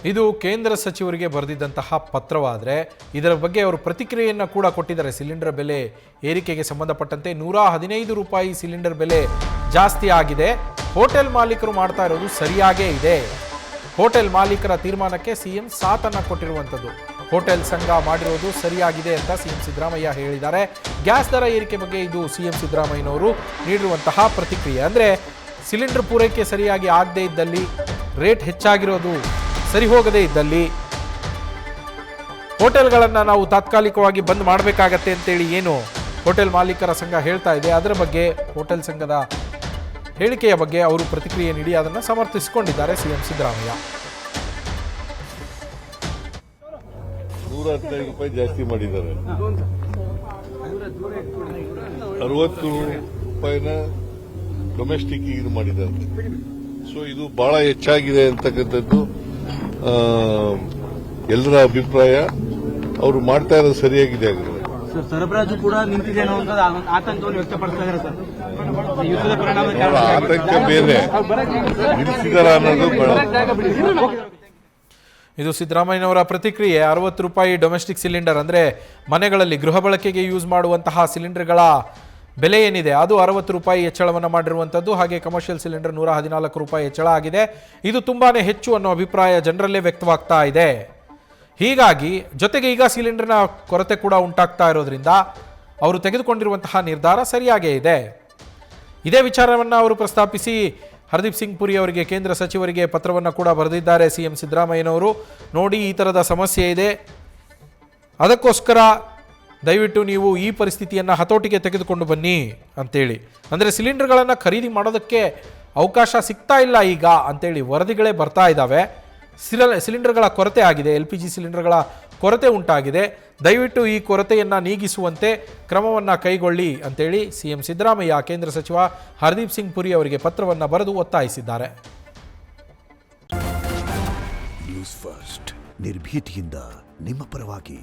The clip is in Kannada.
ಇದು ಕೇಂದ್ರ ಸಚಿವರಿಗೆ ಬರೆದಿದ್ದಂತಹ ಪತ್ರವಾದರೆ ಇದರ ಬಗ್ಗೆ ಅವರು ಪ್ರತಿಕ್ರಿಯೆಯನ್ನು ಕೂಡ ಕೊಟ್ಟಿದ್ದಾರೆ. ಸಿಲಿಂಡರ್ ಬೆಲೆ ಏರಿಕೆಗೆ ಸಂಬಂಧಪಟ್ಟಂತೆ 115 ರೂಪಾಯಿ ಸಿಲಿಂಡರ್ ಬೆಲೆ ಜಾಸ್ತಿ ಆಗಿದೆ. ಹೋಟೆಲ್ ಮಾಲೀಕರು ಮಾಡ್ತಾ ಇರೋದು ಸರಿಯಾಗೇ ಇದೆ. ಹೋಟೆಲ್ ಮಾಲೀಕರ ತೀರ್ಮಾನಕ್ಕೆ ಸಿಎಂ ಸಾಥನ್ನು ಕೊಟ್ಟಿರುವಂಥದ್ದು. ಹೋಟೆಲ್ ಸಂಘ ಮಾಡಿರೋದು ಸರಿಯಾಗಿದೆ ಅಂತ ಸಿಎಂ ಸಿದ್ದರಾಮಯ್ಯ ಹೇಳಿದ್ದಾರೆ. ಗ್ಯಾಸ್ ದರ ಏರಿಕೆ ಬಗ್ಗೆ ಇದು ಸಿಎಂ ಸಿದ್ದರಾಮಯ್ಯನವರು ನೀಡಿರುವಂತಹ ಪ್ರತಿಕ್ರಿಯೆ. ಅಂದರೆ ಸಿಲಿಂಡರ್ ಪೂರೈಕೆ ಸರಿಯಾಗಿ ಆಗದೇ ಇದ್ದಲ್ಲಿ, ರೇಟ್ ಹೆಚ್ಚಾಗಿರೋದು ಸರಿ ಹೋಗದೇ ಇದ್ದಲ್ಲಿ ಹೋಟೆಲ್ಗಳನ್ನು ನಾವು ತಾತ್ಕಾಲಿಕವಾಗಿ ಬಂದ್ ಮಾಡಬೇಕಾಗತ್ತೆ ಅಂತೇಳಿ ಏನು ಹೋಟೆಲ್ ಮಾಲೀಕರ ಸಂಘ ಹೇಳ್ತಾ ಇದೆ, ಅದರ ಬಗ್ಗೆ ಹೋಟೆಲ್ ಸಂಘದ ಹೇಳಿಕೆಯ ಬಗ್ಗೆ ಅವರು ಪ್ರತಿಕ್ರಿಯೆ ನೀಡಿ ಅದನ್ನು ಸಮರ್ಥಿಸಿಕೊಂಡಿದ್ದಾರೆ ಸಿಎಂ ಸಿದ್ದರಾಮಯ್ಯ. 115 ರೂಪಾಯಿ ಜಾಸ್ತಿ ಮಾಡಿದ್ದಾರೆ. 60 ರೂಪಾಯಿನ ಡೊಮೆಸ್ಟಿಕ್ ಇದು ಮಾಡಿದ್ದಾರೆ. ಸೊ ಇದು ಬಹಳ ಹೆಚ್ಚಾಗಿದೆ ಅಂತಕ್ಕಂಥದ್ದು ಎಲ್ಲರ ಅಭಿಪ್ರಾಯ. ಅವರು ಮಾಡ್ತಾ ಇರೋದು ಸರಿಯಾಗಿದೆ. ಸರ್, ಸರಬರಾಜು ಕೂಡ ನಿಂತಿದೆ ಅನ್ನೋ ಆತಂಕವನ್ನು ವ್ಯಕ್ತಪಡಿಸ್ತಾ ಇದ್ದಾರೆ ಸರ್. ಯುದ್ಧದ ಪರಿಣಾಮ ಆತಂಕ ಬೇರೆ, ನಿಲ್ಲಿಸಿದಾರ ಅನ್ನೋದು ಬೇಡ. ಇದು ಸಿದ್ದರಾಮಯ್ಯನವರ ಪ್ರತಿಕ್ರಿಯೆ. 60 ರೂಪಾಯಿ ಡೊಮೆಸ್ಟಿಕ್ ಸಿಲಿಂಡರ್ ಅಂದರೆ ಮನೆಗಳಲ್ಲಿ ಗೃಹ ಬಳಕೆಗೆ ಯೂಸ್ ಮಾಡುವಂತಹ ಸಿಲಿಂಡರ್ಗಳ ಬೆಲೆ ಏನಿದೆ ಅದು 60 ರೂಪಾಯಿ ಹೆಚ್ಚಳವನ್ನು ಮಾಡಿರುವಂಥದ್ದು. ಹಾಗೆ ಕಮರ್ಷಿಯಲ್ ಸಿಲಿಂಡರ್ 114 ರೂಪಾಯಿ ಹೆಚ್ಚಳ ಆಗಿದೆ. ಇದು ತುಂಬಾ ಹೆಚ್ಚು ಅನ್ನೋ ಅಭಿಪ್ರಾಯ ಜನರಲ್ಲೇ ವ್ಯಕ್ತವಾಗ್ತಾ ಇದೆ. ಹೀಗಾಗಿ ಜೊತೆಗೆ ಈಗ ಸಿಲಿಂಡರ್ನ ಕೊರತೆ ಕೂಡ ಉಂಟಾಗ್ತಾ ಇರೋದ್ರಿಂದ ಅವರು ತೆಗೆದುಕೊಂಡಿರುವಂತಹ ನಿರ್ಧಾರ ಸರಿಯಾಗೇ ಇದೆ. ಇದೇ ವಿಚಾರವನ್ನು ಅವರು ಪ್ರಸ್ತಾಪಿಸಿ ಹರ್ದೀಪ್ ಸಿಂಗ್ ಪುರಿ ಅವರಿಗೆ, ಕೇಂದ್ರ ಸಚಿವರಿಗೆ ಪತ್ರವನ್ನು ಕೂಡ ಬರೆದಿದ್ದಾರೆ ಸಿಎಂ ಸಿದ್ದರಾಮಯ್ಯನವರು. ನೋಡಿ, ಈ ಥರದ ಸಮಸ್ಯೆ ಇದೆ, ಅದಕ್ಕೋಸ್ಕರ ದಯವಿಟ್ಟು ನೀವು ಈ ಪರಿಸ್ಥಿತಿಯನ್ನು ಹತೋಟಿಗೆ ತೆಗೆದುಕೊಂಡು ಬನ್ನಿ ಅಂತೇಳಿ. ಅಂದರೆ ಸಿಲಿಂಡರ್ಗಳನ್ನು ಖರೀದಿ ಮಾಡೋದಕ್ಕೆ ಅವಕಾಶ ಸಿಗ್ತಾ ಇಲ್ಲ ಈಗ ಅಂತೇಳಿ ವರದಿಗಳೇ ಬರ್ತಾ ಇದ್ದಾವೆ. ಸಿಲಿಂಡರ್ಗಳ ಕೊರತೆ ಆಗಿದೆ, LPG ಸಿಲಿಂಡರ್ಗಳ ಕೊರತೆ ಉಂಟಾಗಿದೆ. ದಯವಿಟ್ಟು ಈ ಕೊರತೆಯನ್ನು ನೀಗಿಸುವಂತೆ ಕ್ರಮವನ್ನು ಕೈಗೊಳ್ಳಿ ಅಂತೇಳಿ ಸಿಎಂ ಸಿದ್ದರಾಮಯ್ಯ ಕೇಂದ್ರ ಸಚಿವ ಹರ್ದೀಪ್ ಸಿಂಗ್ ಪುರಿ ಅವರಿಗೆ ಪತ್ರವನ್ನು ಬರೆದು ಒತ್ತಾಯಿಸಿದ್ದಾರೆ. ನ್ಯೂಸ್ ಫಸ್ಟ್, ನಿರ್ಭೀತಿಯಿಂದ ನಿಮ್ಮ ಪರವಾಗಿ.